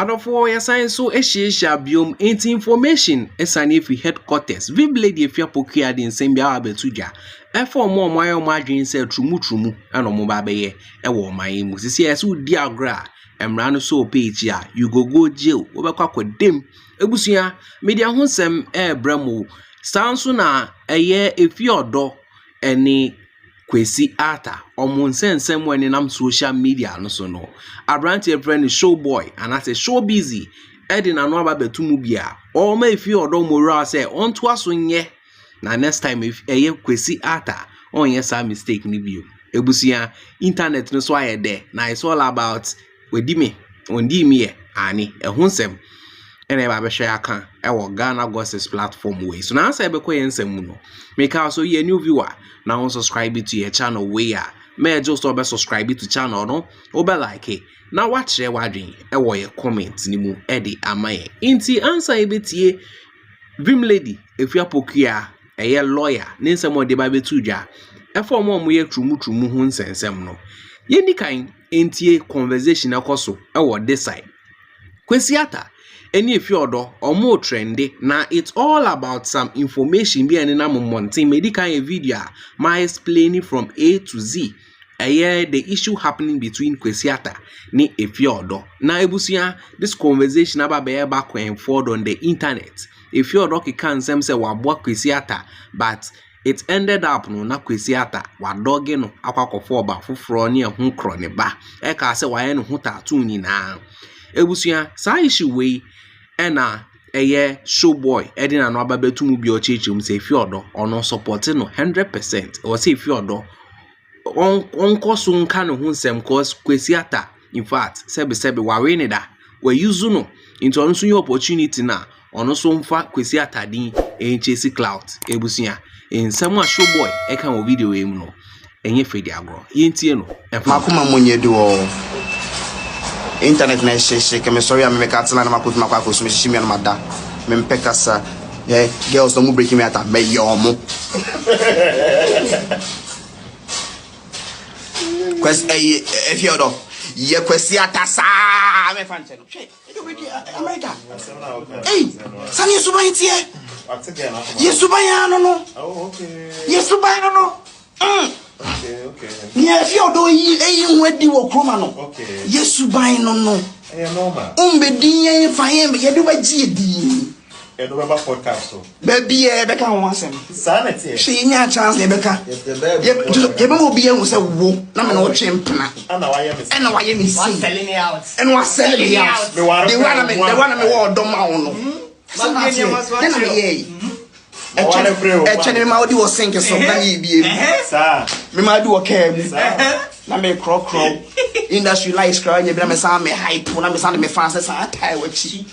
Adofo yasan so ehia biom enti information esane fi headquarters Viblady Efia Pokia de nsem bia abetuja efo mo mayo madwin se Trumu ana mo ba beye e wo man mu sisi ese udi agra emra no so page a you go jail wo be kwakodem ebusua media ho nsem bramo stanso na eye Efia odo eni Kwasi ata nsensem when nam social media no so no abrante friend Showboy and as a show busy edi na no aba betumu bia o ma Efia odo moral say on to aso nye na next time if eye Kwasi ata on yes a mistake ni bio ebusia internet no so aye there na it's all about wedi me ondi me ani ehun sem ene ba be hwe aka e wo Ghana Gossip platform way so na answer be koye nsem mu no make also ye new viewer now subscribe to your channel way may just obe subscribe to channel no obe like it now watch share wadwin e wo ye comment ni mu e de amaye inti answer e betie Viblady Efia Pokia eye lawyer ni nsem o de ba betuja e form mo ye Trumu hu nsensem no ye ni kan entie conversation akoso e wo this side Kwasi ata any Efia odo omo trendy na it's all about some information be any na monte medical video my explaining from A to Z the issue happening between Kwasi ata ni Efia odo na ebusia this conversation about be back and forward on the internet Efia odo can say wabwa Kwasi ata but it ended up no na Kwasi ata wadoge no akwakofo ba foforo ne ho kro ne ba e ka se waye no ho tattoo nyina ebusia sa issue we ena eye Showboy edina no aba betumu bi ochechim se Efia odo ono support no 100% o se Efia odo on koso nka no hu nsem cause Kwasi ata in fact sebe wawe ne da we use no into ono so opportunity na ono so mfa Kwasi ata din chase cloud ebusia nsem a Showboy e kan o video e mu no enye fedi agro yentie no makuma monyedu o internet na sheshe keme sorry am make atla na makutu makwa so shimi na mada me mpekasa girls don't break me ata me yomo Kwasi Efia odo ye Kwasi ata sa me fanche no hwe America sani suba yitie yesu bayano no oh okay yesu bayano no Okay. Yeah, Efia odo yi wedi wo kroma no. Okay. Yesu ban no no. Normal. Umbedi ye fayen ye do ba ji edi. E do ba podcast so. Baby e be ka ho asem. Sanity. She nya chance e be ka. Ye be mo bi ehun se wo na me no twe mpena. Ana wa ye me see. Selling me out. And was selling me out. The one me wo do ma wo no. Then me ye. Echene ma odi wo sink so na ye bie sir me ma do okay na me crop industry life scroll ye bi na me san me hype na me san me fans san tie wachi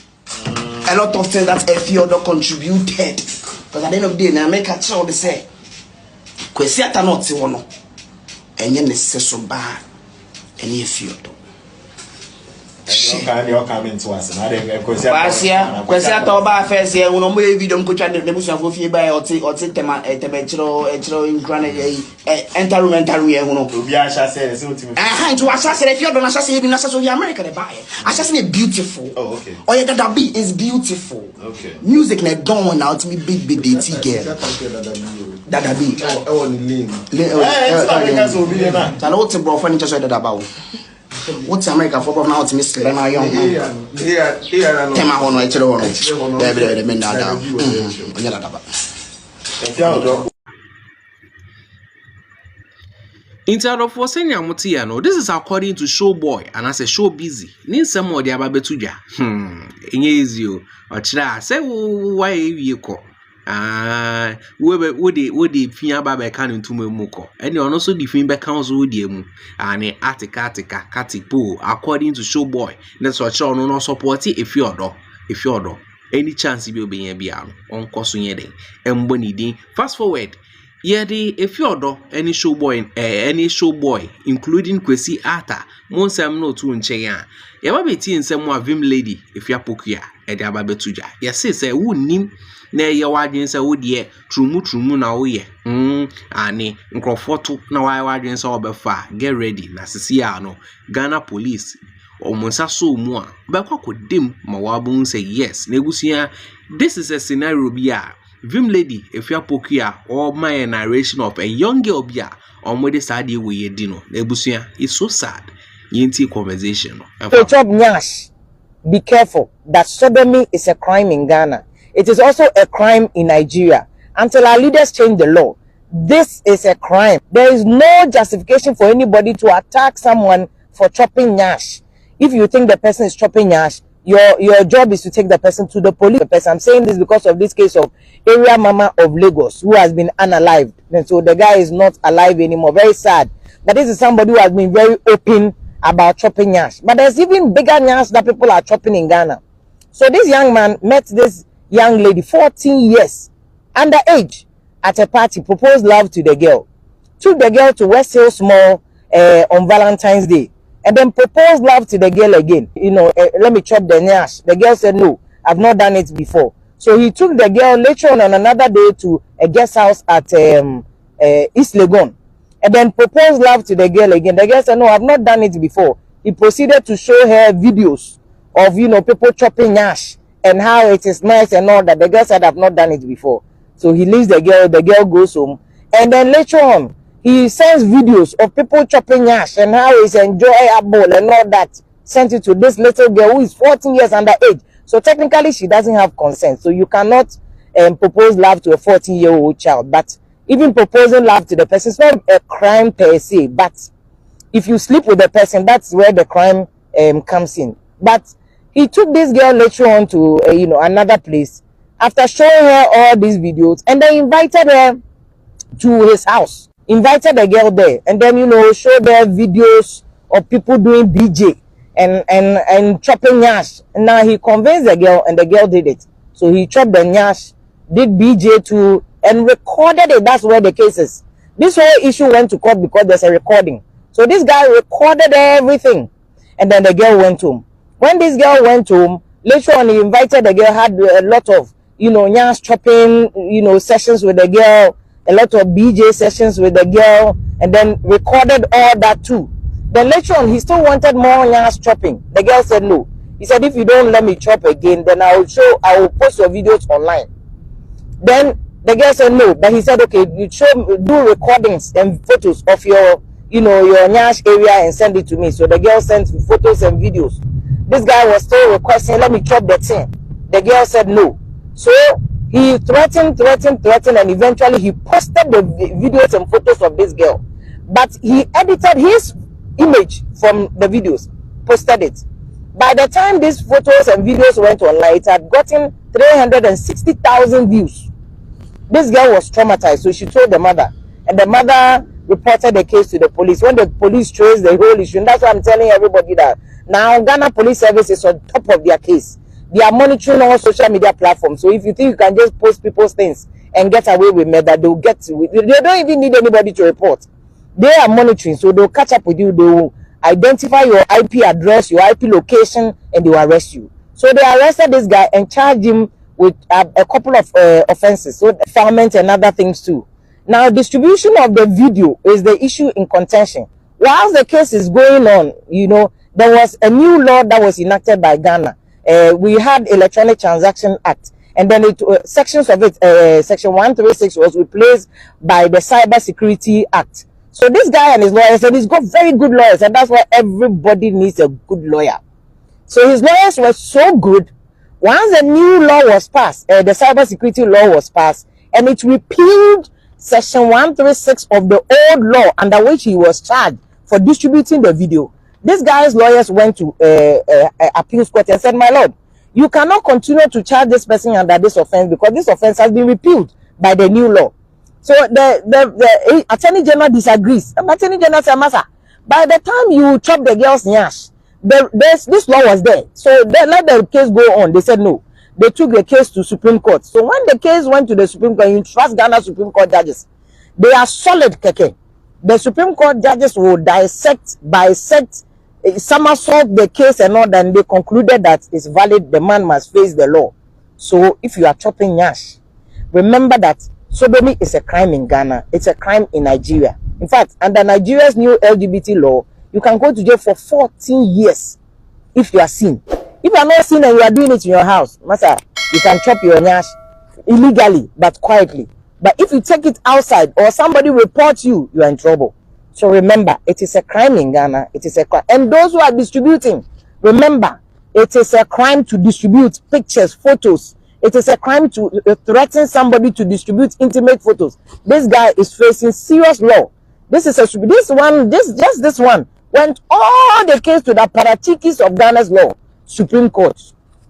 a lot of things that Efia odo contributed because at the end of the day na make a tell the say Kwasi ata not ti wo no enye ne se so ba eni Efia odo Kwasi ata oba first year uno mo video mko twa de busu afo fie ba oti tema chiro incrane enter room ye uno obi a sha say se otimi nti wa sha say Efia do na sha say bi na sha so America de buy a sha say beautiful oh okay oye that beat is beautiful okay music na gone now to be big dirty girl that beat e won link because obi na ta no ti bro fani just that about what's America for now to miss them are young here tema hono e chiro hono be me na da onya da ba Instead of forcing your mutia no, this is according to Showboy and as a show busy. Need some more the ababetuja. Enye easy o. Ochira say why you ko. Wo de fia ba be kan ntumu mu ko. Ene ono so di fin be kan so di emu. Ani atika katipo according to Showboy. Let's watch on no support Efia odo. Any chance bi obenye bia no. Onko so nye den. Embo ni din. Fast forward. Yeah, the Efia odo any Showboy including Kwasi ata monsam no to nchen ya. Ya ba beti nsem wa Viblady Efia Pokia e de aba betuja. Ya say wunnim na ye wadwen say wo de Trumu na wo ye. Ani nkrofoto na wadwen say obefa get ready na sisi ya no Ghana police omunsa so mu a bekwa kodim ma wabun say yes na ebusia. This is a scenario bia Vim lady Efia Pokia or my narration of a young girl bia on where the side we dino na ebusia. It's so sad yinti conversation. Chop nyash. Be careful that sodomy is a crime in Ghana. It is also a crime in Nigeria. Until our leaders change the law, this is a crime. There is no justification for anybody to attack someone for chopping nyash. If you think the person is chopping nyash, your job is to take the person to the police. I'm saying this because of this case of area mama of Lagos who has been unalived. And so the guy is not alive anymore. Very sad. But this is somebody who has been very open about chopping nyash. But there's even bigger nyash that people are chopping in Ghana. So this young man met this young lady, 14 years, underage, at a party, proposed love to the girl. Took the girl to West Hills Mall on Valentine's Day. And then proposed love to the girl again. Let me chop the nyash. The girl said, no, I've not done it before. So he took the girl later on another day to a guest house at East Legon. And then proposed love to the girl again. The girl said, no, I've not done it before. He proceeded to show her videos of, people chopping nyash and how it is nice and all that. The girl said, I've not done it before. So he leaves the girl goes home. And then later on, he sends videos of people chopping nyash and how it's enjoyable and all that. Sent it to this little girl who is 14 years underage. So technically, she doesn't have consent. So you cannot propose love to a 14-year-old child. But even proposing love to the person is not a crime per se. But if you sleep with the person, that's where the crime comes in. But he took this girl later on to another place after showing her all these videos, and then invited her to his house. Invited the girl there, and then showed her videos of people doing BJ and chopping nyash. And now he convinced the girl, and the girl did it. So he chopped the nyash, did BJ too, and recorded it. That's where the case is. This whole issue went to court because there's a recording. So this guy recorded everything, and then the girl went home. When this girl went home, later on he invited the girl, had a lot of nyash chopping sessions with the girl, a lot of BJ sessions with the girl, and then recorded all that too. Then later on, he still wanted more nyash chopping. The girl said no. He said, if you don't let me chop again, then I will post your videos online. Then the girl said no, but he said, okay, do recordings and photos of your nyash area and send it to me. So the girl sent photos and videos. This guy was still requesting, let me chop the thing. The girl said no. So he threatened, and eventually he posted the videos and photos of this girl. But he edited his image from the videos, posted it. By the time these photos and videos went online, it had gotten 360,000 views. This girl was traumatized, so she told the mother, and the mother reported the case to the police. When the police traced the whole issue, and that's why I'm telling everybody that now Ghana Police Service is on top of their case. They are monitoring all social media platforms. So if you think you can just post people's things and get away with murder, they'll get to it. They don't even need anybody to report. They are monitoring, so they'll catch up with you. They will identify your IP address, your IP location, and they will arrest you. So they arrested this guy and charged him with a couple of offenses, so defilement and other things too. Now, distribution of the video is the issue in contention. Whilst the case is going on, there was a new law that was enacted by Ghana. We had Electronic Transaction Act, and then sections of it, Section 136 was replaced by the Cyber Security Act. So this guy and his lawyers said he's got very good lawyers, and that's why everybody needs a good lawyer. So his lawyers were so good. Once the new law was passed, the cyber security law was passed, and it repealed Section 136 of the old law under which he was charged for distributing the video. This guy's lawyers went to appeals court and said, my lord, you cannot continue to charge this person under this offense because this offense has been repealed by the new law. So the attorney general disagrees. The attorney general said, Massa, by the time you chop the girl's nyash, this law was there. So they let the case go on. They said no. They took the case to Supreme Court. So when the case went to the Supreme Court, you trust Ghana Supreme Court judges. They are solid, keke. The Supreme Court judges will bisect, somersault the case and all that, and they concluded that it's valid. The man must face the law. So if you are chopping nyash, remember that sodomy is a crime in Ghana. It's a crime in Nigeria. In fact, under Nigeria's new LGBT law, you can go to jail for 14 years if you are seen. If you are not seen and you are doing it in your house, master, you can chop your nyash illegally but quietly. But if you take it outside or somebody reports you, you are in trouble. So remember, it is a crime in Ghana. It is a crime. And those who are distributing, remember, it is a crime to distribute pictures, photos. It is a crime to threaten somebody to distribute intimate photos. This guy is facing serious law. This one went all the case to the parachikis of Ghana's law, Supreme Court.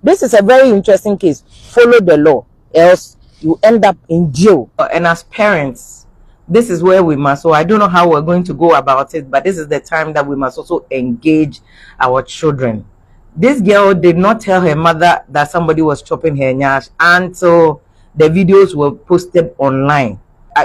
This is a very interesting case. Follow the law, else you end up in jail. And as parents, this is where we must, so I don't know how we're going to go about it, but this is the time that we must also engage our children. This girl did not tell her mother that somebody was chopping her nyash until the videos were posted online.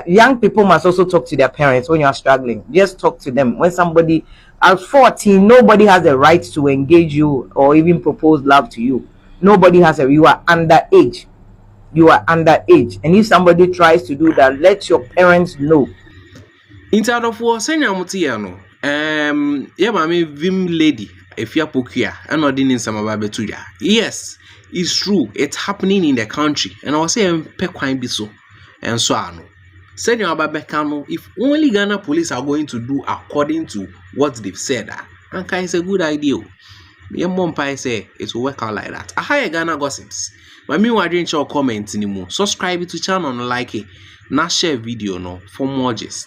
Young people must also talk to their parents when you are struggling. Just talk to them. When somebody at 14, nobody has the right to engage you or even propose love to you. Nobody has a, you are underage. You are underage, and if somebody tries to do that, let your parents know. Inside of war, senior mutiano, yeah, mammy, vim lady, Efia pokia, and not in some of Abetuya. Yes, it's true, it's happening in the country, and I'll say, Pequine be so, and so on. Senior Ababekano, if only Ghana police are going to do according to what they've said, and it's a good idea. Your mom pie say it will work out like that. A higher Ghana gossips. But me wa drink your comment anymore. Subscribe to channel and like it. Now share video no for more gist.